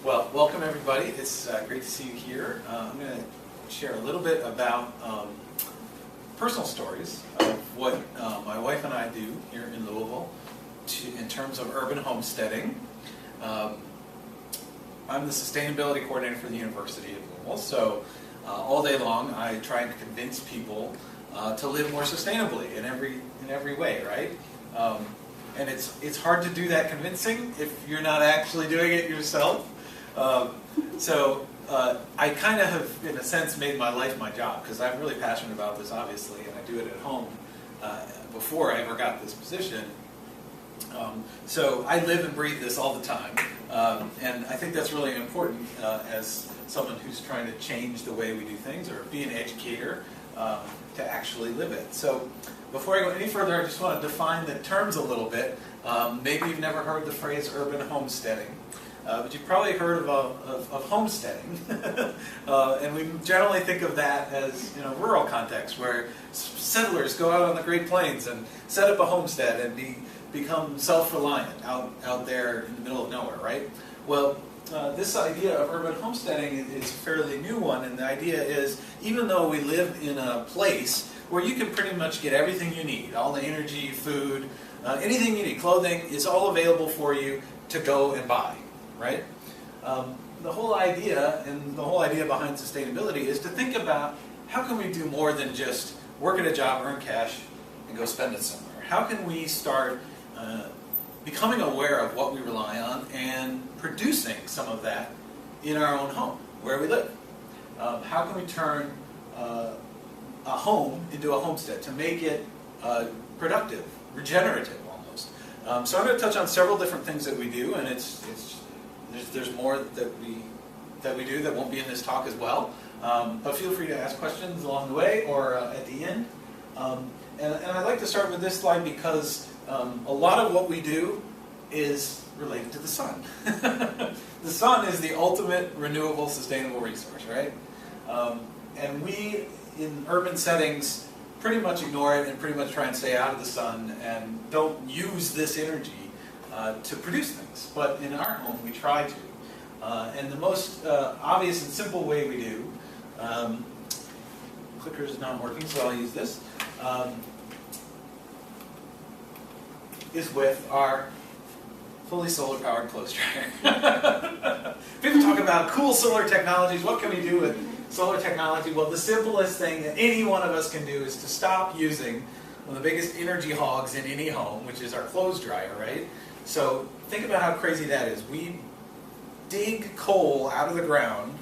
Well, welcome everybody. It's great to see you here. I'm going to share a little bit about personal stories of what my wife and I do here in Louisville in terms of urban homesteading. I'm the sustainability coordinator for the University of Louisville, so all day long I try to convince people to live more sustainably in every way, right? And it's hard to do that convincing if you're not actually doing it yourself. So I kind of have, in a sense, made my life my job, because I'm really passionate about this, obviously, and I do it at home before I ever got this position. So I live and breathe this all the time, and I think that's really important as someone who's trying to change the way we do things, or be an educator, to actually live it. So before I go any further, I just want to define the terms a little bit. Maybe you've never heard the phrase urban homesteading. But you've probably heard of homesteading, and we generally think of that as rural context, where settlers go out on the Great Plains and set up a homestead and become self-reliant out there in the middle of nowhere, right? Well, this idea of urban homesteading is a fairly new one, and the idea is, even though we live in a place where you can pretty much get everything you need, all the energy, food, anything you need, clothing, is all available for you to go and buy. Right? The whole idea behind sustainability is to think about how can we do more than just work at a job, earn cash, and go spend it somewhere. How can we start becoming aware of what we rely on and producing some of that in our own home, where we live? How can we turn a home into a homestead to make it productive, regenerative almost? So I'm going to touch on several different things that we do, and there's more that we do that won't be in this talk as well. But feel free to ask questions along the way or at the end. And I'd like to start with this slide because a lot of what we do is related to the sun. The sun is the ultimate renewable, sustainable resource, right? And we, in urban settings, pretty much ignore it and pretty much try and stay out of the sun and don't use this energy to produce things. But in our home, we try to. And the most obvious and simple way we do, clicker is not working, so I'll use this, is with our fully solar-powered clothes dryer. People talk about cool solar technologies. What can we do with solar technology? Well, the simplest thing that any one of us can do is to stop using one of the biggest energy hogs in any home, which is our clothes dryer, right? So think about how crazy that is. We dig coal out of the ground,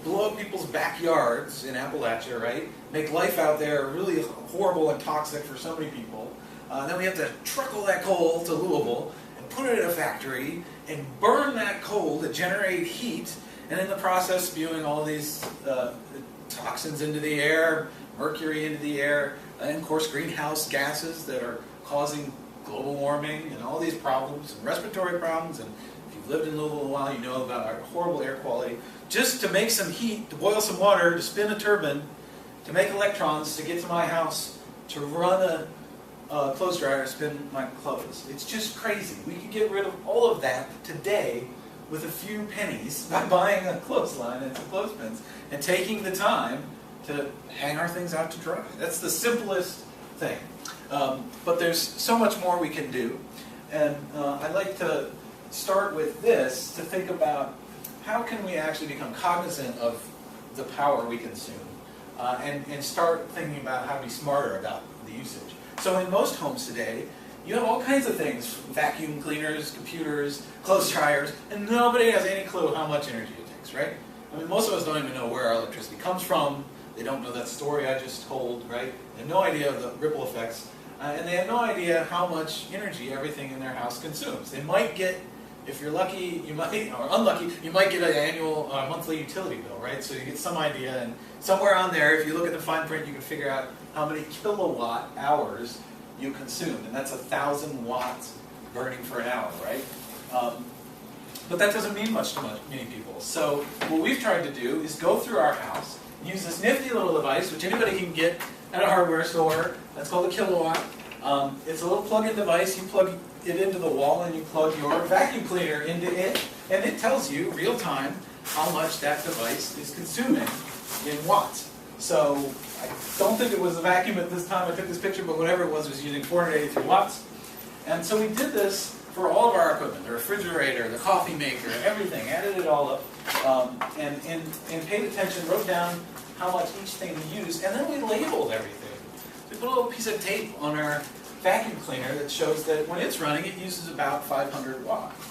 blow up people's backyards in Appalachia, right? Make life out there really horrible and toxic for so many people. Then we have to truck all that coal to Louisville and put it in a factory and burn that coal to generate heat, and in the process spewing all these toxins into the air, mercury into the air, and of course greenhouse gases that are causing global warming and all these problems, and respiratory problems, and if you've lived in Louisville a while, you know about our horrible air quality. Just to make some heat, to boil some water, to spin a turbine, to make electrons, to get to my house, to run a clothes dryer, to spin my clothes. It's just crazy. We could get rid of all of that today with a few pennies by buying a clothesline and some clothespins and taking the time to hang our things out to dry. That's the simplest thing. But there's so much more we can do, and I'd like to start with this to think about how can we actually become cognizant of the power we consume and start thinking about how to be smarter about the usage. So in most homes today, you have all kinds of things, vacuum cleaners, computers, clothes dryers, and nobody has any clue how much energy it takes, right? I mean, most of us don't even know where our electricity comes from. They don't know that story I just told, right? They have no idea of the ripple effects. And they have no idea how much energy everything in their house consumes. They might get, if you're lucky, you might, or unlucky, you might get an annual, monthly utility bill, right? So you get some idea, and somewhere on there, if you look at the fine print, you can figure out how many kilowatt hours you consume, and that's 1,000 watts burning for an hour, right? But that doesn't mean much to many people. So what we've tried to do is go through our house, use this nifty little device, which anybody can get at a hardware store. That's called a kilowatt. It's a little plug-in device. You plug it into the wall and you plug your vacuum cleaner into it, And it tells you real time how much that device is consuming in watts. So I don't think it was a vacuum at this time I took this picture, but whatever it was using 483 watts. And so we did this for all of our equipment, the refrigerator, the coffee maker, everything, added it all up, and paid attention, wrote down how much each thing we used, and then we labeled everything. We put a little piece of tape on our vacuum cleaner that shows that when it's running, it uses about 500 watts.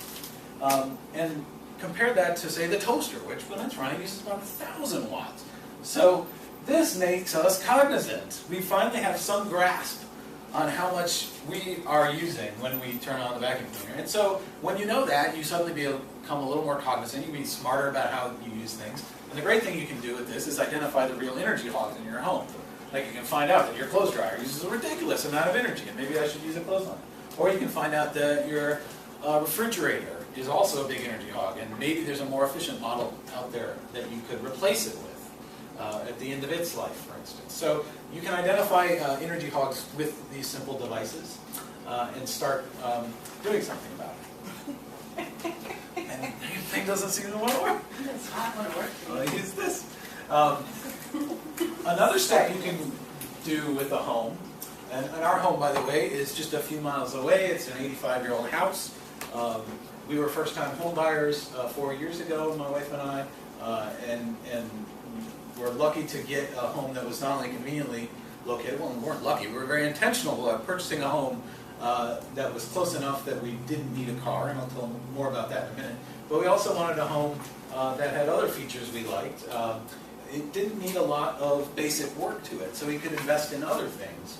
And compared that to, say, the toaster, which when it's running uses about 1,000 watts. So this makes us cognizant. We finally have some grasp on how much we are using when we turn on the vacuum cleaner. And so when you know that, you suddenly become a little more cognizant. You can be smarter about how you use things. And the great thing you can do with this is identify the real energy hogs in your home. Like you can find out that your clothes dryer uses a ridiculous amount of energy, and maybe I should use a clothes line. Or you can find out that your refrigerator is also a big energy hog, and maybe there's a more efficient model out there that you could replace it with at the end of its life, for instance. So you can identify energy hogs with these simple devices and start doing something about it. And the thing doesn't seem to want to work. It's not going to work. Well, I use this. Another step you can do with a home, and our home, by the way, is just a few miles away. It's an 85-year-old house. We were first-time home buyers 4 years ago, my wife and I, and we're lucky to get a home that was not only conveniently located, well, we weren't lucky, we were very intentional about purchasing a home that was close enough that we didn't need a car, and I'll tell more about that in a minute. But we also wanted a home that had other features we liked. It didn't need a lot of basic work to it, so we could invest in other things.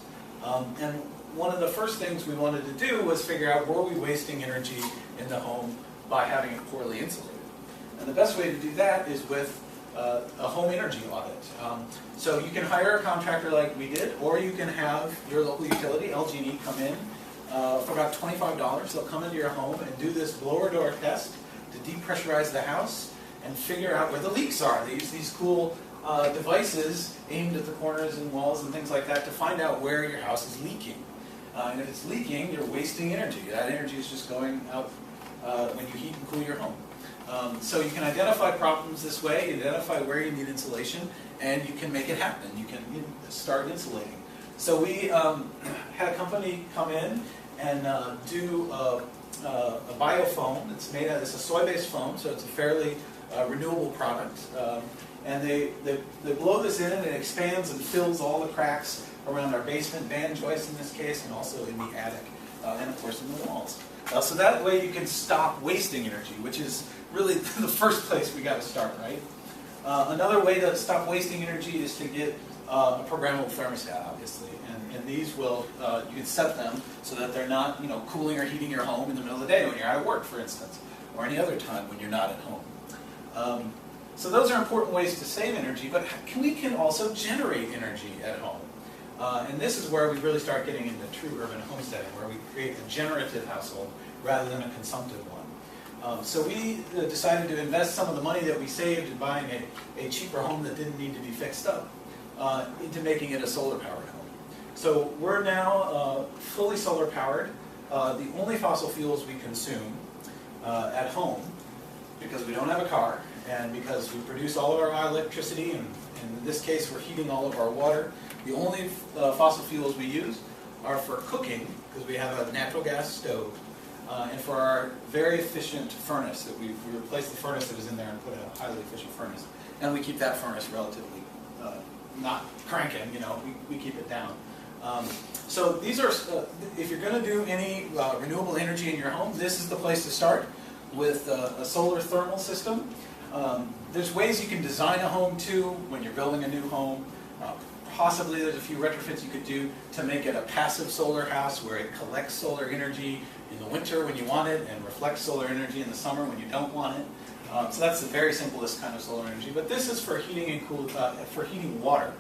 And one of the first things we wanted to do was figure out, were we wasting energy in the home by having it poorly insulated? And the best way to do that is with a home energy audit. So you can hire a contractor like we did, or you can have your local utility, LG&E, come in for about $25. They'll come into your home and do this blower door test to depressurize the house and figure out where the leaks are. They use these cool devices aimed at the corners and walls and things like that to find out where your house is leaking. And if it's leaking, you're wasting energy. That energy is just going out when you heat and cool your home. So you can identify problems this way, identify where you need insulation, and you can make it happen. You can start insulating. So we had a company come in and do a biofoam. It's made out, it's a soy-based foam, so it's a fairly renewable product. And they blow this in and it expands and fills all the cracks around our basement band joists in this case, and also in the attic, and of course in the walls. So that way you can stop wasting energy, which is really the first place we got to start, right? Another way to stop wasting energy is to get a programmable thermostat, obviously, and these will you can set them so that they're not cooling or heating your home in the middle of the day when you're out of work, for instance, or any other time when you're not at home. So those are important ways to save energy, but we can also generate energy at home. And this is where we really start getting into true urban homesteading, where we create a generative household rather than a consumptive one. So we decided to invest some of the money that we saved in buying a cheaper home that didn't need to be fixed up into making it a solar-powered home. So we're now fully solar-powered. The only fossil fuels we consume at home, because we don't have a car, and because we produce all of our electricity, and in this case we're heating all of our water, the only fossil fuels we use are for cooking, because we have a natural gas stove, and for our very efficient furnace, that we replaced the furnace that was in there and put in a highly efficient furnace. And we keep that furnace relatively not cranking, we keep it down. So these are, if you're going to do any renewable energy in your home, this is the place to start with a solar thermal system. There's ways you can design a home too when you're building a new home. Possibly there's a few retrofits you could do to make it a passive solar house where it collects solar energy in the winter when you want it and reflects solar energy in the summer when you don't want it. So that's the very simplest kind of solar energy. But this is for heating and for heating water.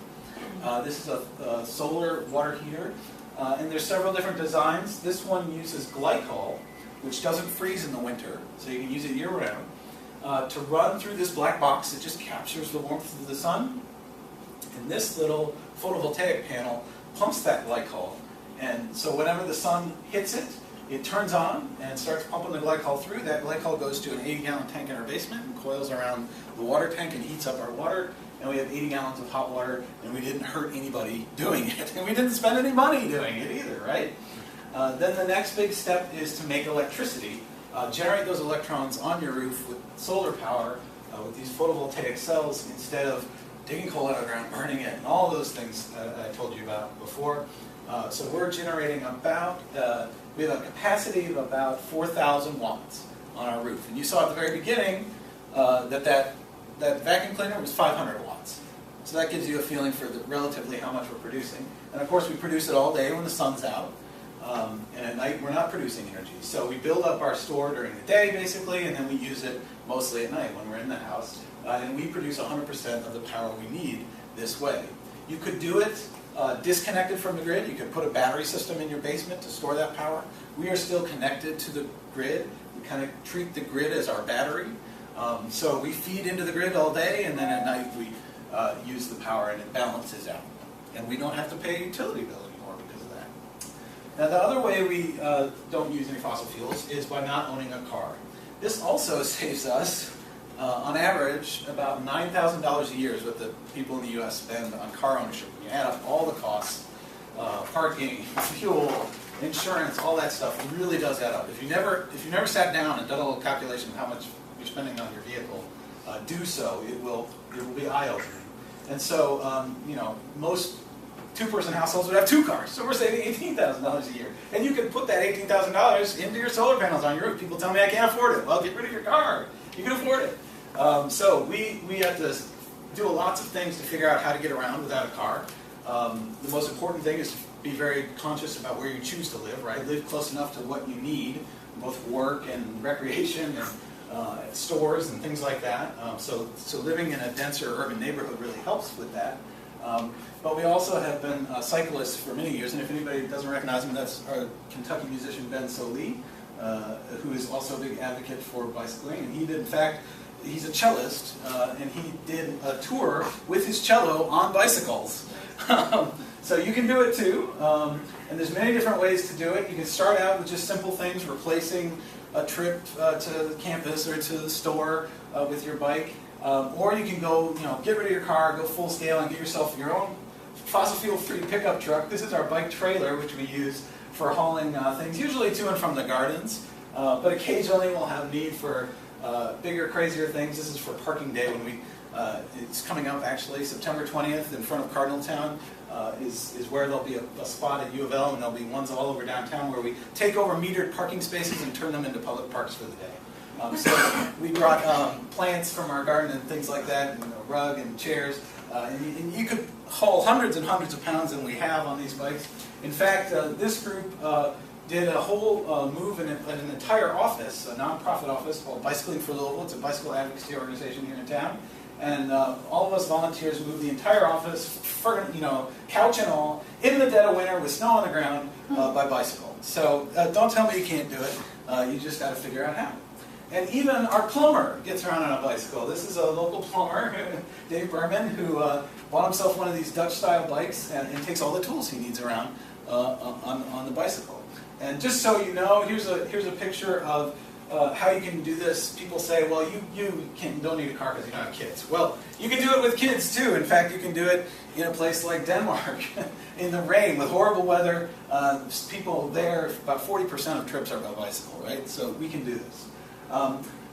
This is a solar water heater, and there's several different designs. This one uses glycol, which doesn't freeze in the winter, so you can use it year-round, to run through this black box that just captures the warmth of the sun. And this little photovoltaic panel pumps that glycol, and so whenever the sun hits it, it turns on and starts pumping the glycol through. That glycol goes to an 80-gallon tank in our basement and coils around the water tank and heats up our water. And we have 80 gallons of hot water, and we didn't hurt anybody doing it. And we didn't spend any money doing it either, right? Then the next big step is to make electricity. Generate those electrons on your roof with solar power, with these photovoltaic cells, instead of digging coal out of the ground, burning it, and all those things that I told you about before. So we're generating about, we have a capacity of about 4,000 watts on our roof. And you saw at the very beginning that vacuum cleaner was 500 watts. So that gives you a feeling for relatively how much we're producing. And of course we produce it all day when the sun's out. And at night we're not producing energy. So we build up our store during the day basically, and then we use it mostly at night when we're in the house. And we produce 100% of the power we need this way. You could do it disconnected from the grid. You could put a battery system in your basement to store that power. We are still connected to the grid. We kind of treat the grid as our battery. So we feed into the grid all day, and then at night we use the power and it balances out. And we don't have to pay a utility bill anymore because of that. Now the other way we don't use any fossil fuels is by not owning a car. This also saves us, on average, about $9,000 a year is what the people in the U.S. spend on car ownership. When you add up all the costs, parking, fuel, insurance, all that stuff, it really does add up. If you never sat down and done a little calculation of how much you're spending on your vehicle, do so. It will be eye-opening. And so, most two-person households would have 2 cars. So we're saving $18,000 a year. And you can put that $18,000 into your solar panels on your roof. People tell me I can't afford it. Well, get rid of your car. You can afford it. So we have to do lots of things to figure out how to get around without a car. The most important thing is to be very conscious about where you choose to live, right? Live close enough to what you need, both work and recreation and stores and things like that. So living in a denser urban neighborhood really helps with that. But we also have been cyclists for many years, and if anybody doesn't recognize him, that's our Kentucky musician Ben Sollee, who is also a big advocate for bicycling. And he did, in fact, he's a cellist, and he did a tour with his cello on bicycles. So you can do it too, and there's many different ways to do it. You can start out with just simple things, replacing a trip to the campus or to the store with your bike, or you can go, get rid of your car, go full scale, and get yourself your own fossil fuel-free pickup truck. This is our bike trailer, which we use for hauling things, usually to and from the gardens, but occasionally we'll have need for bigger, crazier things. This is for parking day when we. It's coming up actually, September 20th in front of Cardinaltown is where there'll be a spot at UofL, and there'll be ones all over downtown where we take over metered parking spaces and turn them into public parks for the day. So we brought plants from our garden and things like that, and a rug and chairs, and you could haul hundreds and hundreds of pounds than we have on these bikes. In fact, this group did a whole move in an entire office, a nonprofit office called Bicycling for Louisville. It's a bicycle advocacy organization here in town. And all of us volunteers moved the entire office, couch and all, in the dead of winter with snow on the ground by bicycle. So don't tell me you can't do it. You just got to figure out how. And even our plumber gets around on a bicycle. This is a local plumber, Dave Berman, who bought himself one of these Dutch-style bikes and takes all the tools he needs around on the bicycle. And just so you know, here's a picture of how you can do this. People say, well, you don't need a car because you don't have kids. Well, you can do it with kids too. In fact, you can do it in a place like Denmark, in the rain, with horrible weather. People there, about 40% of trips are by bicycle, right? So we can do this.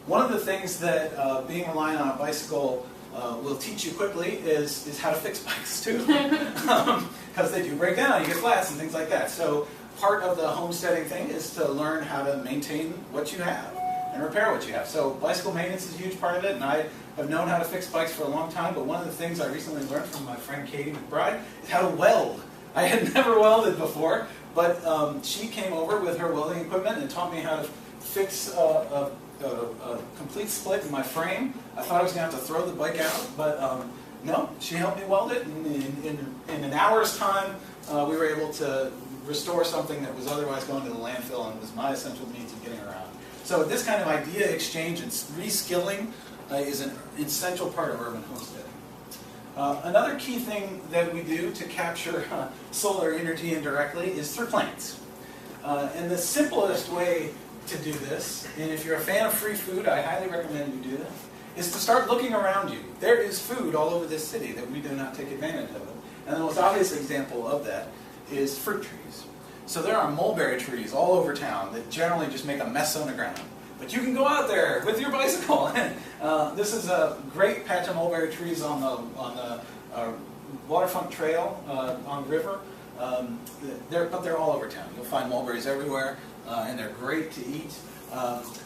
One of the things that being reliant on a bicycle will teach you quickly is how to fix bikes too. Because they do break down, you get flats and things like that. So part of the homesteading thing is to learn how to maintain what you have and repair what you have. So bicycle maintenance is a huge part of it, and I have known how to fix bikes for a long time, but one of the things I recently learned from my friend Katie McBride is how to weld. I had never welded before, but she came over with her welding equipment and taught me how to fix a complete split in my frame. I thought I was going to have to throw the bike out, but no, she helped me weld it, and in an hour's time we were able to restore something that was otherwise going to the landfill and was my essential means of getting around. So this kind of idea exchange and reskilling is an essential part of urban homesteading. Another key thing that we do to capture solar energy indirectly is through plants. And the simplest way to do this, and if you're a fan of free food, I highly recommend you do this, is to start looking around you. There is food all over this city that we do not take advantage of. And the most obvious example of that is fruit trees. So there are mulberry trees all over town that generally just make a mess on the ground. But you can go out there with your bicycle. This is a great patch of mulberry trees on the waterfront trail on the river. But they're all over town. You'll find mulberries everywhere, and they're great to eat.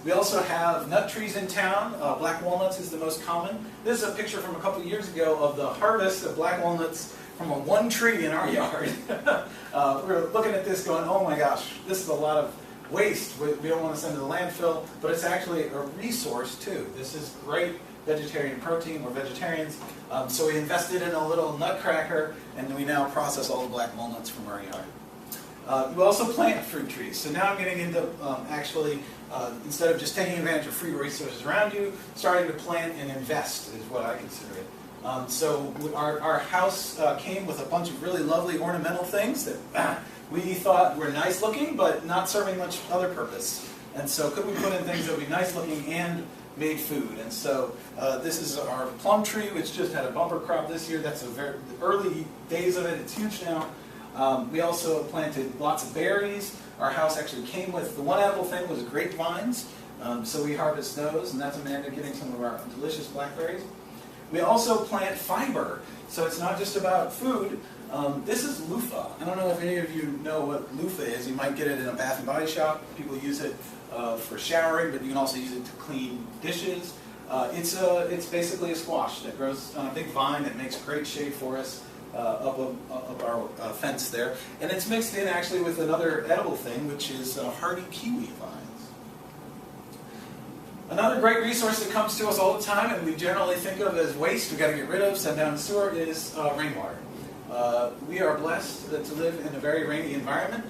We also have nut trees in town. Black walnuts is the most common. This is a picture from a couple years ago of the harvest of black walnuts from one tree in our yard. We're looking at this going, oh my gosh, this is a lot of waste. We don't want to send to the landfill, but it's actually a resource too. This is great vegetarian protein. We're vegetarians. So we invested in a little nutcracker, and we now process all the black walnuts from our yard. We also plant fruit trees. So now I'm getting into instead of just taking advantage of free resources around you, starting to plant and invest is what I consider it. So our house came with a bunch of really lovely ornamental things that we thought were nice looking, but not serving much other purpose. And so could we put in things that would be nice looking and made food? And so this is our plum tree, which just had a bumper crop this year. That's the early days of it. It's huge now. We also planted lots of berries. Our house actually came with, the one edible thing was grapevines. So we harvest those, and that's Amanda getting some of our delicious blackberries. We also plant fiber. So it's not just about food. This is loofah. I don't know if any of you know what loofah is. You might get it in a Bath and Body Shop. People use it for showering, but you can also use it to clean dishes. It's basically a squash that grows on a big vine that makes great shade for us up our fence there. And it's mixed in actually with another edible thing, which is hardy kiwi vines. Another great resource that comes to us all the time, and we generally think of as waste, we've got to get rid of, send down the sewer, is rainwater. We are blessed to live in a very rainy environment.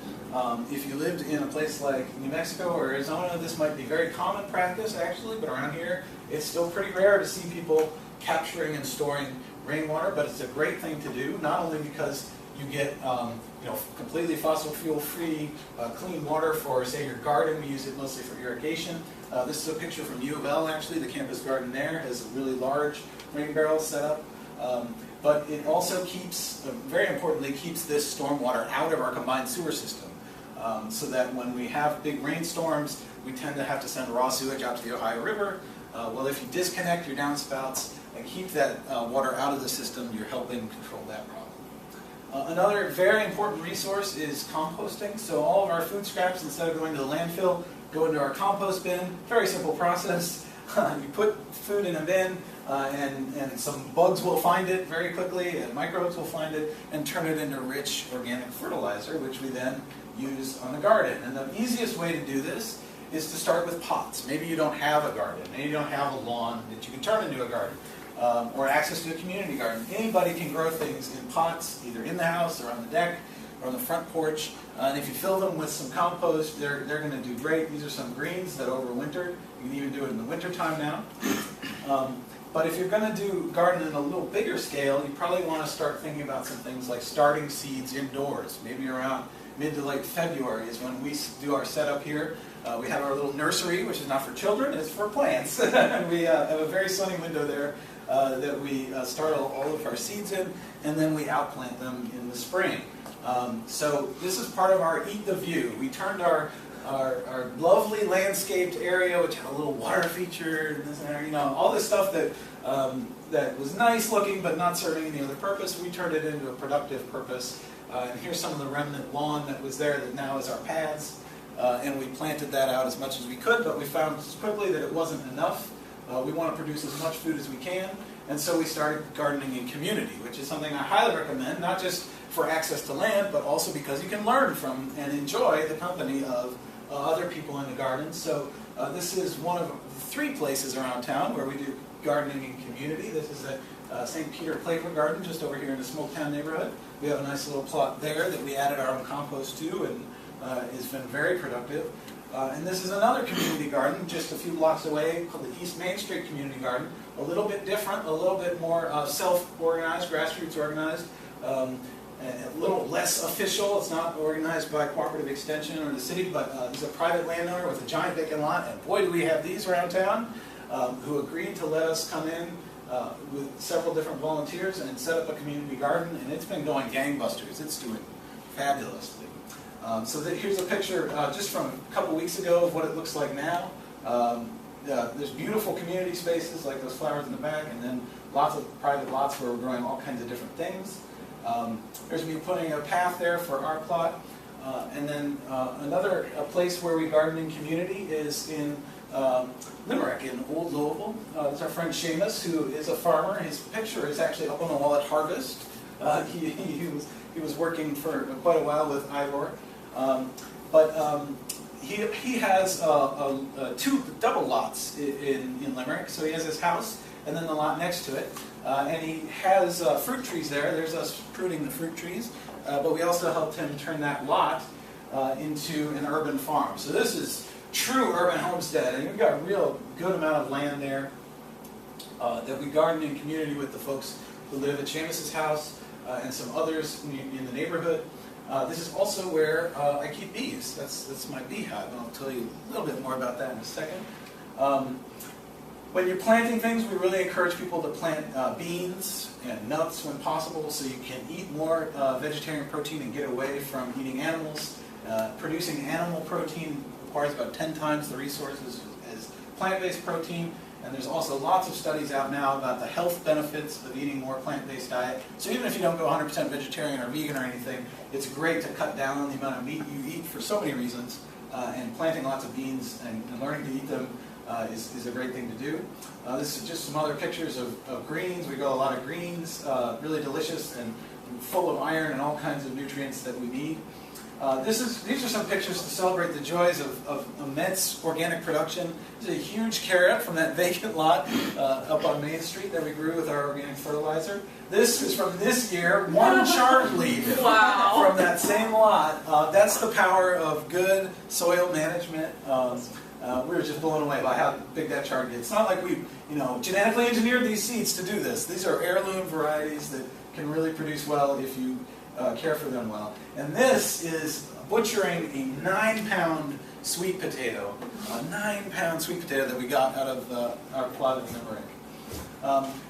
If you lived in a place like New Mexico or Arizona, this might be very common practice actually, but around here it's still pretty rare to see people capturing and storing rainwater, but it's a great thing to do, not only because you get completely fossil fuel free clean water for, say, your garden. We use it mostly for irrigation. This is a picture from UofL actually. The campus garden there has a really large rain barrel set up. But it also keeps, very importantly, keeps this stormwater out of our combined sewer system. So that when we have big rainstorms, we tend to have to send raw sewage out to the Ohio River. Well, if you disconnect your downspouts and keep that water out of the system, you're helping control that problem. Another very important resource is composting. So all of our food scraps, instead of going to the landfill, go into our compost bin. Very simple process. You put food in a bin, and some bugs will find it very quickly, and microbes will find it, and turn it into rich organic fertilizer, which we then use on the garden. And the easiest way to do this is to start with pots. Maybe you don't have a garden, maybe you don't have a lawn that you can turn into a garden, or access to a community garden. Anybody can grow things in pots, either in the house or on the deck or on the front porch. And if you fill them with some compost, they're going to do great. These are some greens that overwintered. You can even do it in the wintertime now. But if you're going to do garden in a little bigger scale, you probably want to start thinking about some things like starting seeds indoors. Maybe around mid to late February is when we do our setup here. We have our little nursery, which is not for children, it's for plants. And we have a very sunny window there that we start all of our seeds in, and then we outplant them in the spring. So this is part of our Eat the View. We turned our lovely landscaped area, which had a little water feature, and this and that, all this stuff that that was nice looking but not serving any other purpose. We turned it into a productive purpose. And here's some of the remnant lawn that was there that now is our paths. And we planted that out as much as we could, but we found quickly that it wasn't enough. We want to produce as much food as we can, and so we started gardening in community, which is something I highly recommend, not just for access to land, but also because you can learn from and enjoy the company of other people in the garden. So this is one of 3 places around town where we do gardening in community. This is at St. Peter Playground Garden, just over here in the Smoketown neighborhood. We have a nice little plot there that we added our own compost to, and it's been very productive. And this is another community garden just a few blocks away called the East Main Street Community Garden. A little bit different, a little bit more self-organized, grassroots organized. a little less official. It's not organized by Cooperative Extension or the city, but he's a private landowner with a giant vacant lot, and boy do we have these around town, who agreed to let us come in with several different volunteers and set up a community garden, and it's been going gangbusters. It's doing fabulously. Here's a picture just from a couple weeks ago of what it looks like now. There's beautiful community spaces like those flowers in the back, and then lots of private lots where we're growing all kinds of different things. There's me putting a path there for our plot. And then another place where we garden in community is in Limerick, in Old Louisville. It's our friend Seamus, who is a farmer. His picture is actually up on the wall at Harvest. He was working for quite a while with Ivor. He has two double lots in Limerick. So he has his house and then the lot next to it. And he has fruit trees there. There's us pruning the fruit trees. But we also helped him turn that lot into an urban farm. So this is true urban homestead. And we've got a real good amount of land there that we garden in community with the folks who live at Seamus's house and some others in the neighborhood. This is also where I keep bees. That's my beehive, and I'll tell you a little bit more about that in a second. When you're planting things, we really encourage people to plant beans and nuts when possible, so you can eat more vegetarian protein and get away from eating animals. Producing animal protein requires about 10 times the resources as plant-based protein, and there's also lots of studies out now about the health benefits of eating more plant-based diet. So even if you don't go 100% vegetarian or vegan or anything, it's great to cut down on the amount of meat you eat for so many reasons, and planting lots of beans and learning to eat them is a great thing to do. This is just some other pictures of greens. We grow a lot of greens, really delicious and full of iron and all kinds of nutrients that we need. These are some pictures to celebrate the joys of immense organic production. This is a huge carrot from that vacant lot up on Main Street that we grew with our organic fertilizer. This is from this year, one chard leaf wow. from that same lot. That's the power of good soil management. We were just blown away by how big that chard gets. It's not like we, genetically engineered these seeds to do this. These are heirloom varieties that can really produce well if you care for them well. And this is butchering a 9-pound sweet potato, a 9-pound sweet potato that we got out of our plot in Limerick.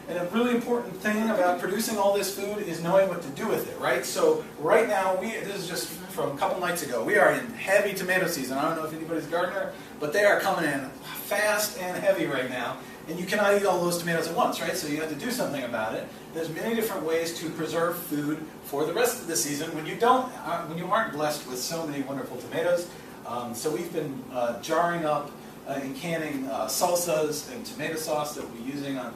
And a really important thing about producing all this food is knowing what to do with it, right? So right now, this is just from a couple nights ago, we are in heavy tomato season. I don't know if anybody's a gardener, but they are coming in fast and heavy right now. And you cannot eat all those tomatoes at once, right? So you have to do something about it. There's many different ways to preserve food for the rest of the season when you aren't blessed with so many wonderful tomatoes. So we've been jarring up and canning salsas and tomato sauce that we'll be using on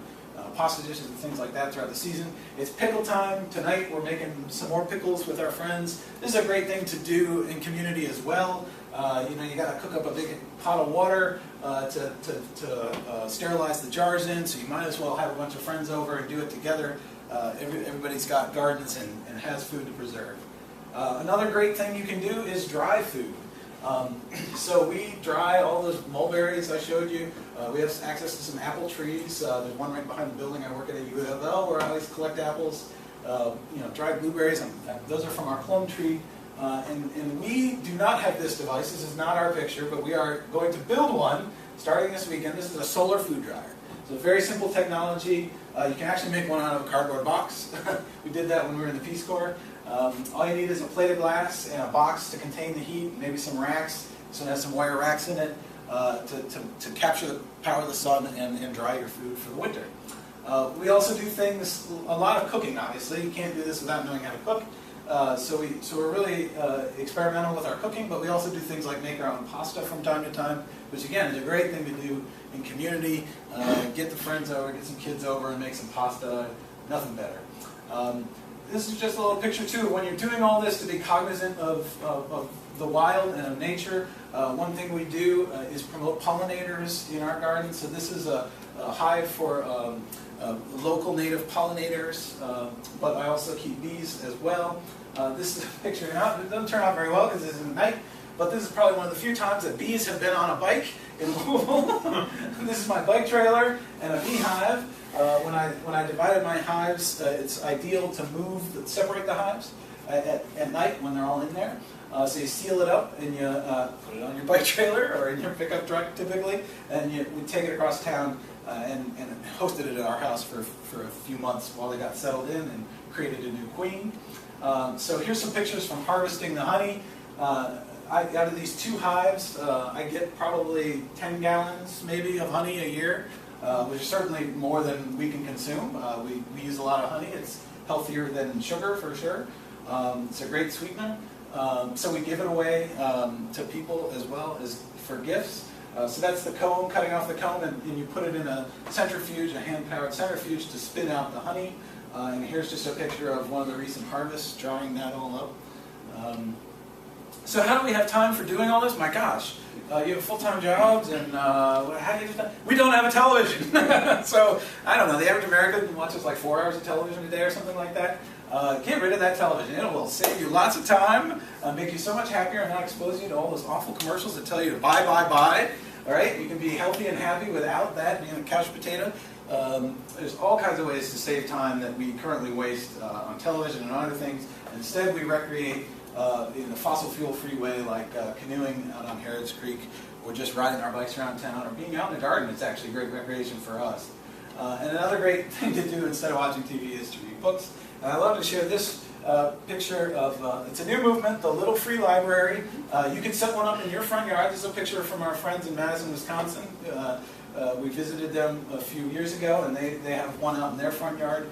pasta dishes and things like that throughout the season. It's pickle time. Tonight we're making some more pickles with our friends. This is a great thing to do in community as well. You got to cook up a big pot of water to sterilize the jars in, so you might as well have a bunch of friends over and do it together. Everybody's got gardens and has food to preserve. Another great thing you can do is dry food. So we dry all those mulberries I showed you. We have access to some apple trees. There's one right behind the building I work at UofL where I always collect apples. Dried blueberries, those are from our plum tree. And we do not have this device. This is not our picture, but we are going to build one starting this weekend. This is a solar food dryer. So very simple technology. You can actually make one out of a cardboard box. We did that when we were in the Peace Corps. All you need is a plate of glass and a box to contain the heat, maybe some racks. This one has some wire racks in it to capture the power of the sun and dry your food for the winter. We also do things, a lot of cooking obviously. You can't do this without knowing how to cook. So we're really experimental with our cooking, but we also do things like make our own pasta from time to time, which again is a great thing to do in community. Get the friends over, get some kids over and make some pasta, nothing better. This is just a little picture too. When you're doing all this, to be cognizant of the wild and of nature, one thing we do is promote pollinators in our garden. So this is a hive for local native pollinators, but I also keep bees as well. This is a picture. It doesn't turn out very well because it's in the night, but this is probably one of the few times that bees have been on a bike in Louisville. This is my bike trailer and a beehive. When I divided my hives, it's ideal to separate the hives. at night when they're all in there. So you seal it up and you put it on your bike trailer or in your pickup truck typically, and we take it across town and hosted it at our house for a few months while they got settled in and created a new queen. So here's some pictures from harvesting the honey. Out of these 2 hives, I get probably 10 gallons maybe of honey a year, which is certainly more than we can consume. We use a lot of honey. It's healthier than sugar for sure. It's a great sweetener. So we give it away to people as well as for gifts. So that's the comb, cutting off the comb, and you put it in a centrifuge, a hand-powered centrifuge to spin out the honey. And here's just a picture of one of the recent harvests, drying that all up. So how do we have time for doing all this? My gosh, you have full-time jobs, and how do you do that? We don't have a television. So, I don't know, the average American watches like 4 hours of television a day or something like that. Get rid of that television. It will save you lots of time, make you so much happier, and not expose you to all those awful commercials that tell you to buy, buy, buy. All right? You can be healthy and happy without that being a couch potato. There's all kinds of ways to save time that we currently waste on television and other things. Instead, we recreate in a fossil fuel-free way, like canoeing out on Harrods Creek, or just riding our bikes around town, or being out in the garden. It's actually great recreation for us. And another great thing to do instead of watching TV is to read books. And I love to share this picture of, it's a new movement, the Little Free Library. You can set one up in your front yard. This is a picture from our friends in Madison, Wisconsin. We visited them a few years ago, and they have one out in their front yard.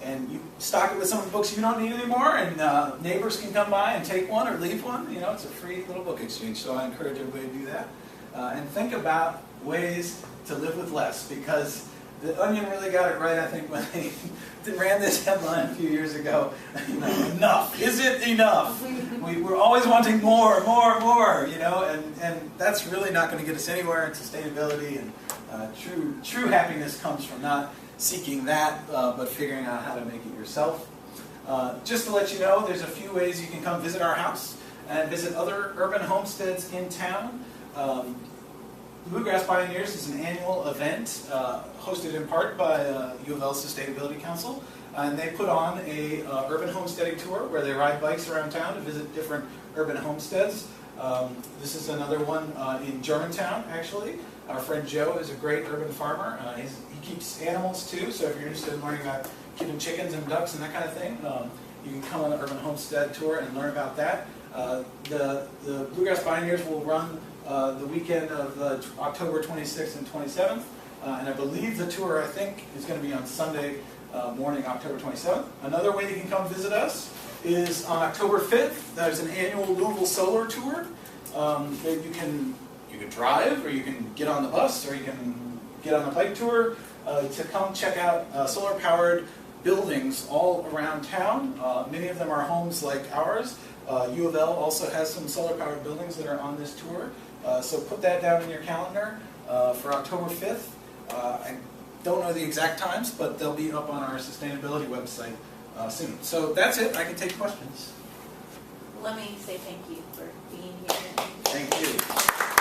And you stock it with some of the books you don't need anymore, and neighbors can come by and take one or leave one. You know, it's a free little book exchange, so I encourage everybody to do that. And think about ways to live with less, because the Onion really got it right, I think, when they ran this headline a few years ago. You know, enough. Is it enough? We're always wanting more, more, more, you know, and that's really not going to get us anywhere in sustainability, and true happiness comes from not seeking that, but figuring out how to make it yourself. Just to let you know, there's a few ways you can come visit our house and visit other urban homesteads in town. Bluegrass Pioneers is an annual event hosted in part by UofL Sustainability Council, and they put on a urban homesteading tour where they ride bikes around town to visit different urban homesteads. This is another one in Germantown, actually. Our friend Joe is a great urban farmer. He keeps animals too, so if you're interested in learning about keeping chickens and ducks and that kind of thing, you can come on an urban homestead tour and learn about that. The Bluegrass Pioneers will run the weekend of October 26th and 27th, and I believe the tour, I think, is going to be on Sunday morning, October 27th. Another way you can come visit us is on October 5th. There's an annual Louisville solar tour that you can drive, or you can get on the bus, or you can get on the bike tour to come check out solar-powered buildings all around town. Many of them are homes like ours. UofL also has some solar-powered buildings that are on this tour. So put that down in your calendar for October 5th. I don't know the exact times, but they'll be up on our sustainability website soon. So that's it. I can take questions. Let me say thank you for being here. Thank you.